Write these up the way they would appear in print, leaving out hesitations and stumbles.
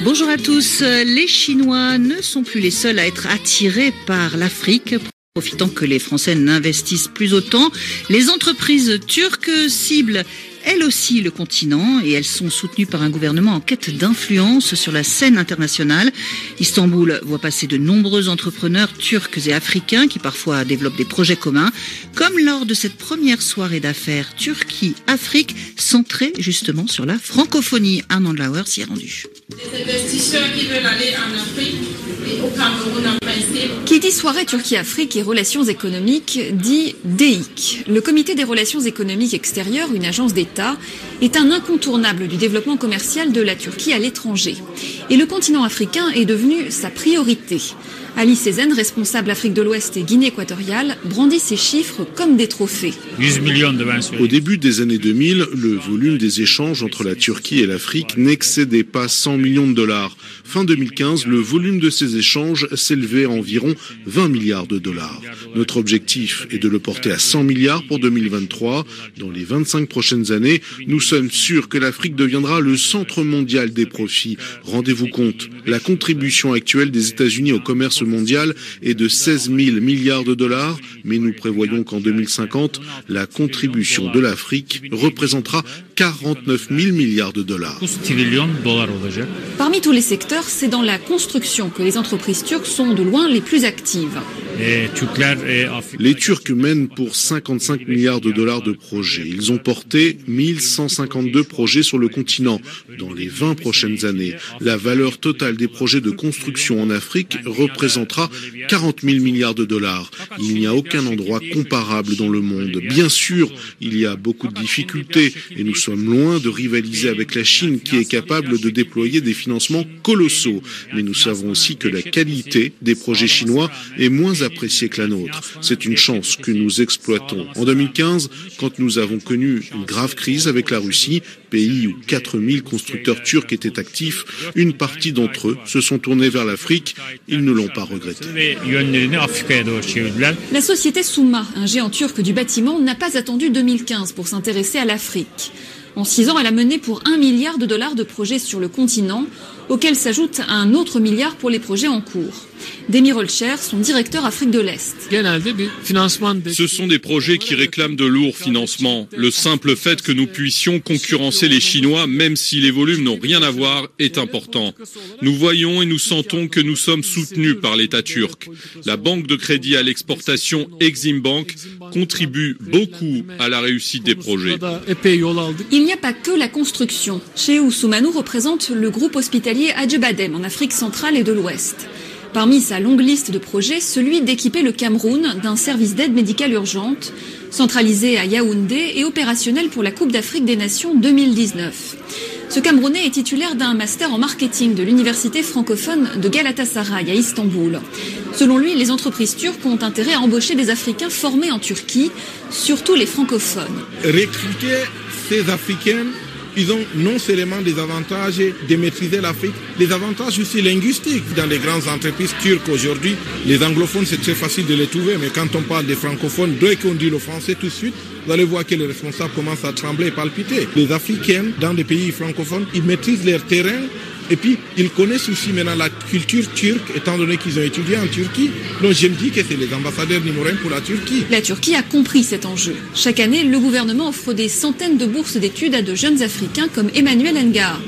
Bonjour à tous. Les Chinois ne sont plus les seuls à être attirés par l'Afrique. Profitant que les Français n'investissent plus autant, les entreprises turques ciblent elles aussi le continent et elles sont soutenues par un gouvernement en quête d'influence sur la scène internationale. Istanbul voit passer de nombreux entrepreneurs turcs et africains qui parfois développent des projets communs, comme lors de cette première soirée d'affaires Turquie-Afrique centrée justement sur la francophonie. Armand Lauer s'y est rendu. Les investisseurs qui veulent aller en Afrique et au Cameroun en principe. Qui dit soirée Turquie-Afrique et relations économiques dit DEIC. Le Comité des relations économiques extérieures, une agence d'État, est un incontournable du développement commercial de la Turquie à l'étranger. Et le continent africain est devenu sa priorité. Ali Sezen, responsable Afrique de l'Ouest et Guinée équatoriale, brandit ces chiffres comme des trophées. Au début des années 2000, le volume des échanges entre la Turquie et l'Afrique n'excédait pas 100 millions de dollars. Fin 2015, le volume de ces échanges s'élevait à environ 20 milliards de dollars. Notre objectif est de le porter à 100 milliards pour 2023. Dans les 25 prochaines années, nous sommes sûrs que l'Afrique deviendra le centre mondial des profits. Rendez-vous compte, la contribution actuelle des États-Unis au commerce mondial est de 16 000 milliards de dollars, mais nous prévoyons qu'en 2050, la contribution de l'Afrique représentera 49 000 milliards de dollars. Parmi tous les secteurs, c'est dans la construction que les entreprises turques sont de loin les plus actives. Les Turcs mènent pour 55 milliards de dollars de projets. Ils ont porté 1152 projets sur le continent. Dans les 20 prochaines années, la valeur totale des projets de construction en Afrique représentera 40 000 milliards de dollars. Il n'y a aucun endroit comparable dans le monde. Bien sûr, il y a beaucoup de difficultés et nous sommes loin de rivaliser avec la Chine qui est capable de déployer des financements colossaux. Mais nous savons aussi que la qualité des projets chinois est moins appréciée que la nôtre. C'est une chance que nous exploitons. En 2015, quand nous avons connu une grave crise avec la Russie, pays où 4000 constructeurs turcs étaient actifs, une partie d'entre eux se sont tournés vers l'Afrique. Ils ne l'ont pas regretté. La société Souma, un géant turc du bâtiment, n'a pas attendu 2015 pour s'intéresser à l'Afrique. En 6 ans, elle a mené pour 1 milliard de dollars de projets sur le continent, auquel s'ajoute un autre milliard pour les projets en cours. Demir Olcher, son directeur Afrique de l'Est. Ce sont des projets qui réclament de lourds financements. Le simple fait que nous puissions concurrencer les Chinois, même si les volumes n'ont rien à voir, est important. Nous voyons et nous sentons que nous sommes soutenus par l'État turc. La banque de crédit à l'exportation Exim Bank contribue beaucoup à la réussite des projets. Il n'y a pas que la construction. Cheikh Soumanou représente le groupe hospitalier Adjebadem en Afrique centrale et de l'Ouest. Parmi sa longue liste de projets, celui d'équiper le Cameroun d'un service d'aide médicale urgente, centralisé à Yaoundé et opérationnel pour la Coupe d'Afrique des Nations 2019. Ce Camerounais est titulaire d'un master en marketing de l'université francophone de Galatasaray à Istanbul. Selon lui, les entreprises turques ont intérêt à embaucher des Africains formés en Turquie, surtout les francophones. Recruter ces Africains, ils ont non seulement des avantages de maîtriser l'Afrique, des avantages aussi linguistiques. Dans les grandes entreprises turques aujourd'hui, les anglophones, c'est très facile de les trouver, mais quand on parle des francophones, dès qu'on dit le français tout de suite, vous allez voir que les responsables commencent à trembler et palpiter. Les Africains, dans des pays francophones, ils maîtrisent leur terrain. Et puis, ils connaissent aussi maintenant la culture turque, étant donné qu'ils ont étudié en Turquie. Donc, je me dis que c'est les ambassadeurs numéro 1 pour la Turquie. La Turquie a compris cet enjeu. Chaque année, le gouvernement offre des centaines de bourses d'études à de jeunes Africains comme Emmanuel Ngar.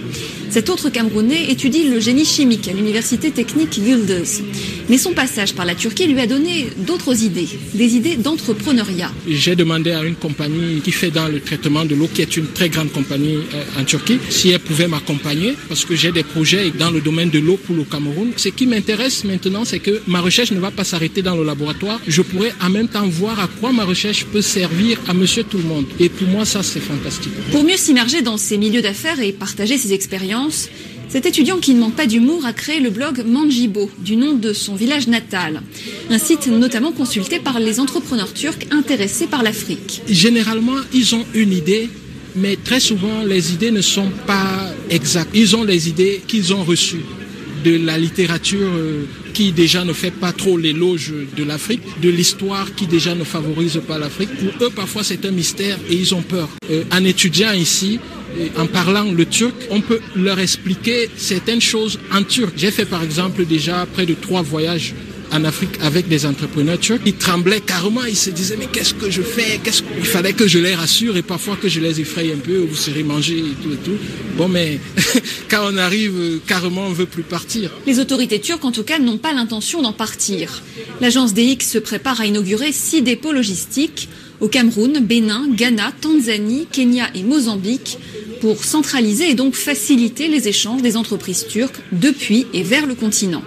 Cet autre Camerounais étudie le génie chimique à l'université technique Yıldız. Mais son passage par la Turquie lui a donné d'autres idées, des idées d'entrepreneuriat. J'ai demandé à une compagnie qui fait dans le traitement de l'eau, qui est une très grande compagnie en Turquie, si elle pouvait m'accompagner, parce que j'ai des projets dans le domaine de l'eau pour le Cameroun. Ce qui m'intéresse maintenant, c'est que ma recherche ne va pas s'arrêter dans le laboratoire. Je pourrais en même temps voir à quoi ma recherche peut servir à monsieur tout le monde. Et pour moi, ça, c'est fantastique. Pour mieux s'immerger dans ces milieux d'affaires et partager ses expériences, cet étudiant qui ne manque pas d'humour a créé le blog Manjibo, du nom de son village natal. Un site notamment consulté par les entrepreneurs turcs intéressés par l'Afrique. Généralement, ils ont une idée, mais très souvent, les idées ne sont pas exactes. Ils ont les idées qu'ils ont reçues de la littérature qui déjà ne fait pas trop l'éloge de l'Afrique, de l'histoire qui déjà ne favorise pas l'Afrique. Pour eux, parfois, c'est un mystère et ils ont peur. En étudiant ici, en parlant le turc, on peut leur expliquer certaines choses en turc. J'ai fait par exemple déjà près de 3 voyages en Afrique avec des entrepreneurs turcs. Ils tremblaient carrément, ils se disaient mais qu'est-ce que je fais? Il fallait que je les rassure et parfois que je les effraie un peu, vous serez mangés et tout et tout. Bon mais quand on arrive, carrément on ne veut plus partir. Les autorités turques en tout cas n'ont pas l'intention d'en partir. L'agence DX se prépare à inaugurer 6 dépôts logistiques au Cameroun, Bénin, Ghana, Tanzanie, Kenya et Mozambique pour centraliser et donc faciliter les échanges des entreprises turques depuis et vers le continent.